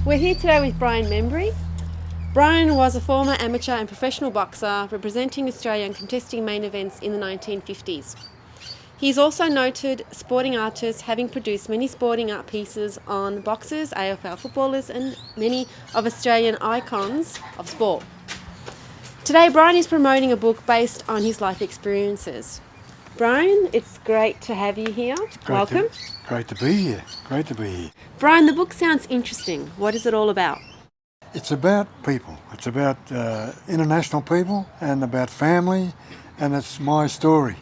We're here today with Bryan Membrey. Bryan was a former amateur and professional boxer representing Australia and contesting main events in the 1950s. He's also noted sporting artist, having produced many sporting art pieces on boxers, AFL footballers and many of Australian icons of sport. Today Bryan is promoting a book based on his life experiences. Bryan, it's great to have you here. Welcome. Great to be here. Great to be here. Bryan, the book sounds interesting. What is it all about? It's about people. It's about international people and about family, and it's my story.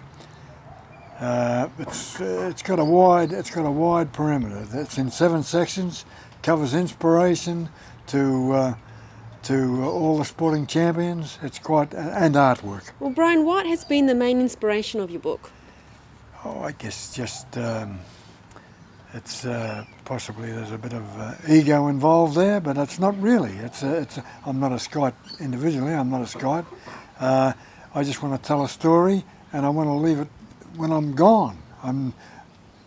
It's got a wide perimeter. It's in 7 sections. Covers inspiration to all the sporting champions. It's and artwork. Well, Bryan, what has been the main inspiration of your book? Oh, I guess just it's possibly there's a bit of ego involved there, but it's not really. I'm not a Scot individually. I'm not a Scot. I just want to tell a story, and I want to leave it when I'm gone.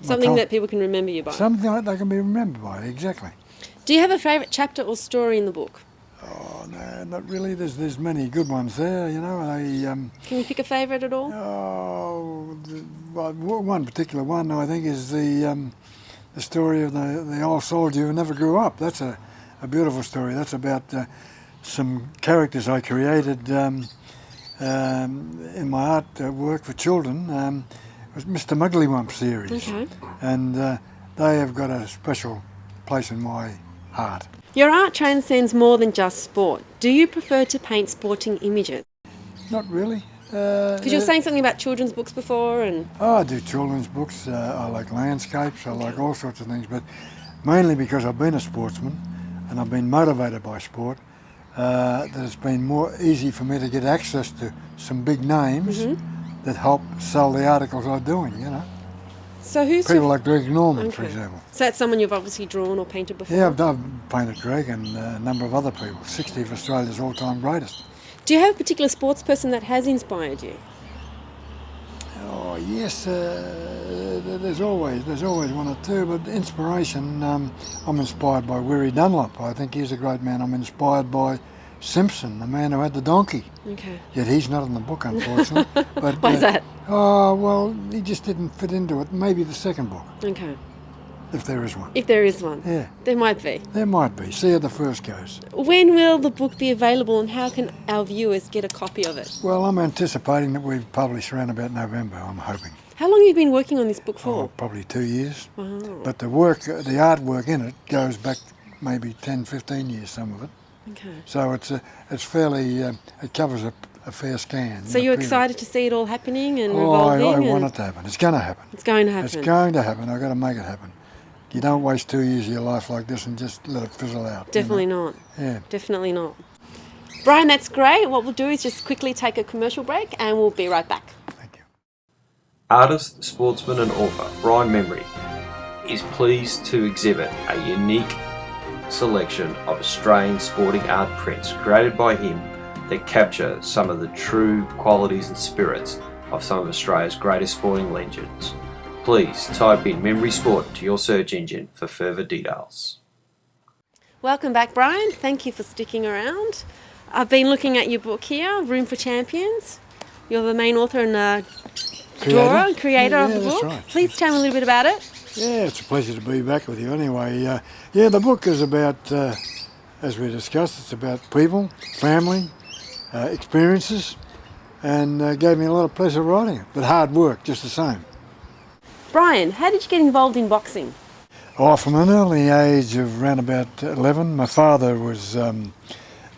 Something that people can remember you by. Something that they can be remembered by. Exactly. Do you have a favourite chapter or story in the book? Oh no, not really. There's many good ones there. You know. Can you pick a favourite at all? One particular one I think is the story of the old soldier who never grew up. That's a beautiful story. That's about some characters I created in my art work for children. It was Mr. Mugglywump series. Okay. And they have got a special place in my heart. Your art transcends more than just sport. Do you prefer to paint sporting images? Not really. Because you were saying something about children's books before, and I do children's books. I like landscapes. I like all sorts of things, but mainly because I've been a sportsman and I've been motivated by sport. That it's been more easy for me to get access to some big names that help sell the articles I'm doing. You know. So who's people like Greg Norman, for example. So that's someone you've obviously drawn or painted before? Yeah, I've painted Greg and a number of other people, 60 of Australia's all-time greatest. Do you have a particular sports person that has inspired you? Oh yes, there's always one or two, but inspiration, I'm inspired by Weary Dunlop. I think he's a great man. I'm inspired by Simpson, the man who had the donkey. Okay. Yet he's not in the book, unfortunately. But, why is that? Oh, well, he just didn't fit into it. Maybe the second book. Okay. If there is one. If there is one. Yeah. There might be. There might be. See how the first goes. When will the book be available and how can our viewers get a copy of it? Well, I'm anticipating that we'll publish around about November, I'm hoping. How long have you been working on this book for? Oh, probably 2 years. Wow. But the artwork in it goes back maybe 10, 15 years, some of it. Okay. So it's fairly, it covers a fair scan. So you're excited to see it all happening and revolving? I want it to happen. It's going to happen. It's going to happen. It's going to happen. I've got to make it happen. You don't waste 2 years of your life like this and just let it fizzle out. Definitely not. Yeah. Definitely not. Bryan, that's great. What we'll do is just quickly take a commercial break and we'll be right back. Thank you. Artist, sportsman and author Bryan Membrey is pleased to exhibit a unique selection of Australian sporting art prints created by him that capture some of the true qualities and spirits of some of Australia's greatest sporting legends. Please type in Membrey Sport to your search engine for further details. Welcome back, Bryan. Thank you for sticking around. I've been looking at your book here, Room for Champions. You're the main author and drawer and creator of the book. That's right. Please tell me a little bit about it. Yeah, it's a pleasure to be back with you anyway. The book is about, as we discussed, it's about people, family, experiences, and gave me a lot of pleasure writing it, but hard work just the same. Bryan, how did you get involved in boxing? Oh, from an early age of around about 11, my father was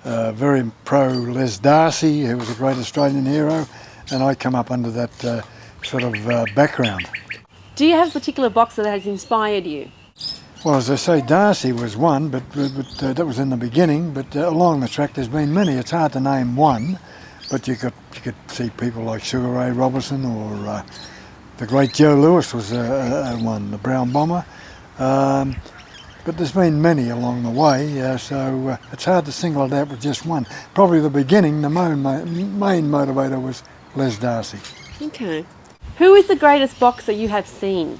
very pro Les Darcy, who was a great Australian hero, and I come up under that sort of background. Do you have a particular boxer that has inspired you? Well, as I say, Darcy was one, but that was in the beginning. But along the track, there's been many. It's hard to name one, but you could see people like Sugar Ray Robinson or the great Joe Louis was one, the Brown Bomber. But there's been many along the way, so it's hard to single it out with just one. Probably the beginning, the main motivator was Les Darcy. Okay. Who is the greatest boxer you have seen?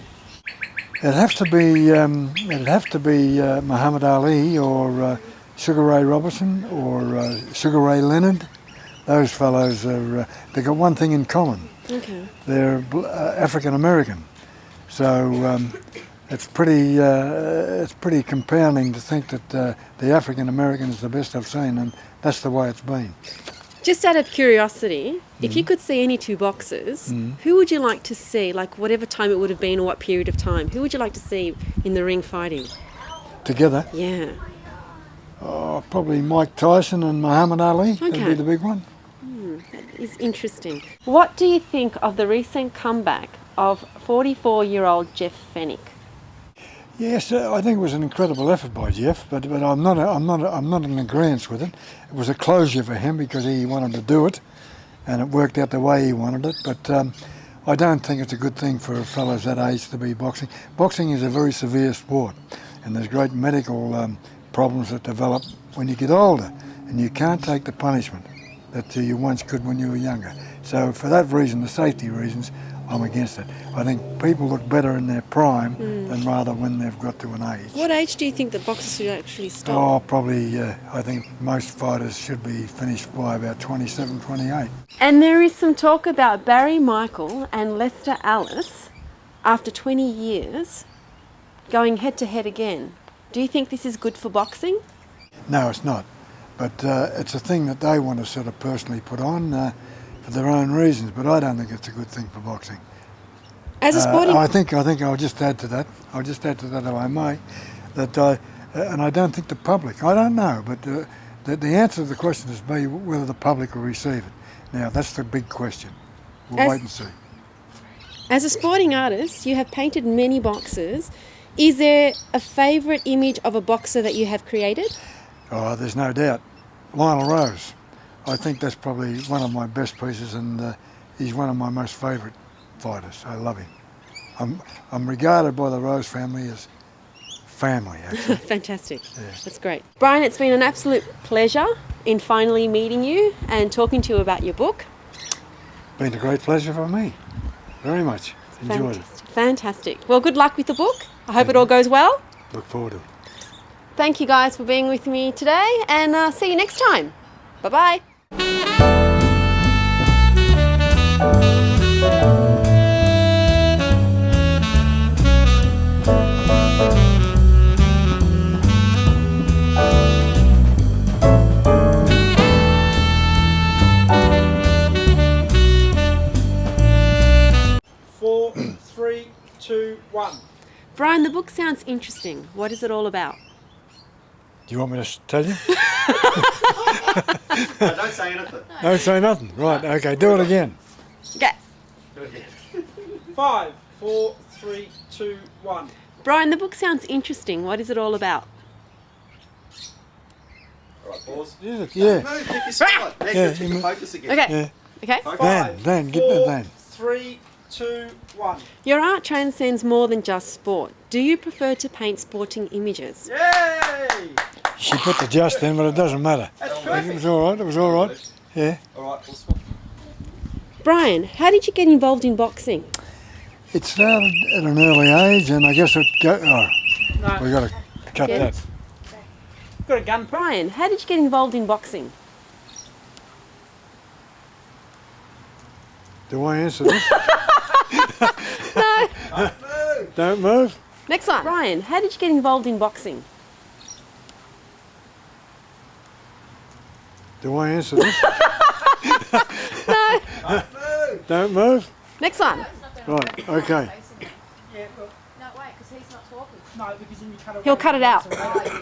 It'd have to be Muhammad Ali or Sugar Ray Robinson or Sugar Ray Leonard. Those fellows are. They got one thing in common. Okay. They're African American. So it's pretty compounding to think that the African American is the best I've seen, and that's the way it's been. Just out of curiosity, if you could see any two boxers, who would you like to see, like whatever time it would have been or what period of time, who would you like to see in the ring fighting? Together? Yeah. Oh, probably Mike Tyson and Muhammad Ali. Okay. That'd be the big one. That is interesting. What do you think of the recent comeback of 44-year-old Jeff Fennick? Yes, I think it was an incredible effort by Jeff, but I'm not in agreement with it. It was a closure for him because he wanted to do it, and it worked out the way he wanted it. But I don't think it's a good thing for fellows that age to be boxing. Boxing is a very severe sport, and there's great medical problems that develop when you get older, and you can't take the punishment that you once could when you were younger. So for that reason, the safety reasons, I'm against it. I think people look better in their prime than rather when they've got to an age. What age do you think that boxers should actually stop? Oh, probably, I think most fighters should be finished by about 27, 28. And there is some talk about Barry Michael and Lester Alice, after 20 years, going head-to-head again. Do you think this is good for boxing? No, it's not. But it's a thing that they want to sort of personally put on for their own reasons, but I don't think it's a good thing for boxing. As a sporting... I think I'll just add to that. If I may, that and I don't think the public. I don't know, but the answer to the question is whether the public will receive it. Now that's the big question. We'll wait and see. As a sporting artist, you have painted many boxers. Is there a favourite image of a boxer that you have created? Oh, there's no doubt. Lionel Rose. I think that's probably one of my best pieces, and he's one of my most favourite fighters. I love him. I'm regarded by the Rose family as family, actually. Fantastic. Yeah. That's great. Bryan, it's been an absolute pleasure in finally meeting you and talking to you about your book. Been a great pleasure for me. Very much. Enjoyed it. Fantastic. Well, good luck with the book. I hope it all goes well. Look forward to it. Thank you guys for being with me today, and see you next time. Bye-bye. Four, three, two, one. Bryan, the book sounds interesting. What is it all about? Do you want me to tell you? No, don't say anything. Don't say nothing. Right, okay, do it again. Okay. Do it again. 5, 4, 3, 2, 1. Bryan, the book sounds interesting. What is it all about? Alright, pause. Is it? Yeah. No, pick your spot. Now Yeah, you check your focus again. Okay. Yeah. Okay. Dan, get that Dan. 3, 2, 1. Your art transcends more than just sport. Do you prefer to paint sporting images? Yay! She put the just in, but it doesn't matter. That's It perfect. was all right. It was all right. Yeah. Alright, we'll swap. Bryan, how did you get involved in boxing? It started at an early age, and I guess it go. Oh, No, we got to cut Yeah. that. got a gun. Bryan, how did you get involved in boxing? Do I answer this? No. Don't move. Next one. Bryan, how did you get involved in boxing? Do I answer this? No. Don't move. Next one. Right. Okay. Yeah, look. No, wait, because he's not talking. No, because then you cut it. He'll cut it out.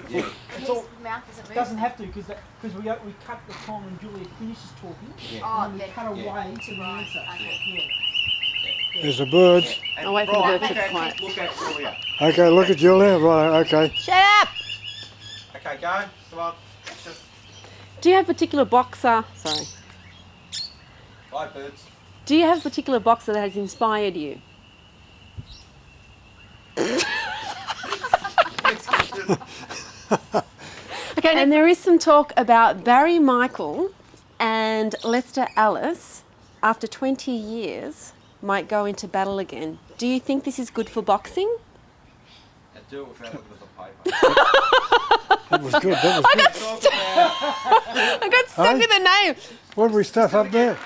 It's His all, mouth isn't moving. doesn't have to because we cut the time when Julia finishes talking, Oh, and then we yeah. cut away to the answer. Okay. Yeah. There's the birds. I'll wait for the bird to be quiet. Look at Julia. Okay. Look at Julia. Right. Okay. Shut up! Okay, go. Come on. Action. Do you have a particular boxer? Sorry. Bye, birds. Do you have a particular boxer that has inspired you? Okay, and there is some talk about Barry Michael and Lester Alice, after 20 years, might go into battle again. Do you think this is good for boxing? do it without looking at the paper. That was good. That was good. Talk about I got stuck Hey? with the name. What did we stuff up there?